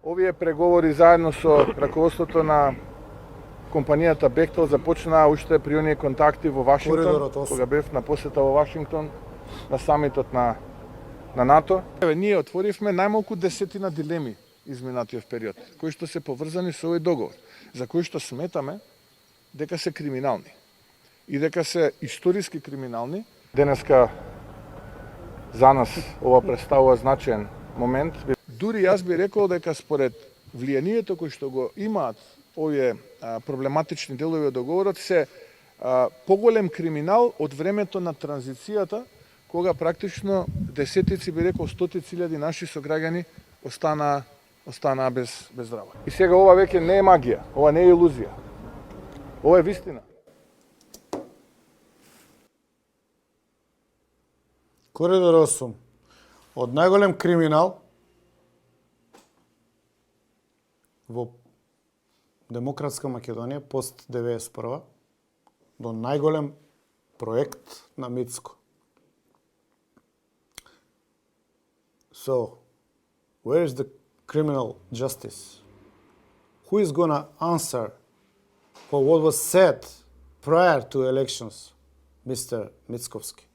Овие преговори заедно со раководството на компанијата Бехтел започнаа уште при оние контакти во Вашингтон, Коридорот 8. кога бев на посета во Вашингтон, на самитот на НАТО. Ние отворивме најмалку 10 дилеми изминатиот период, кои што се поврзани со овој договор, за кои што сметаме дека се криминални и дека се историски криминални. Денеска за нас ова представува значаен момент. Дури јас би рекол дека според влијанието кој што го имаат овие проблематични делови од договорот се поголем криминал од времето на транзицијата, кога практично десетици, би рекол стотици илјади наши сограѓани останаа без работа. И сега ова веќе не е магија, ова не е илузија. Ова е вистина. Коридор 8. Од најголем криминал во Демократска Македонија пост 91 до најголем проект на Мицко. So, where is the criminal justice? Who is gonna answer for what was said prior to elections, Mr. Mickovski?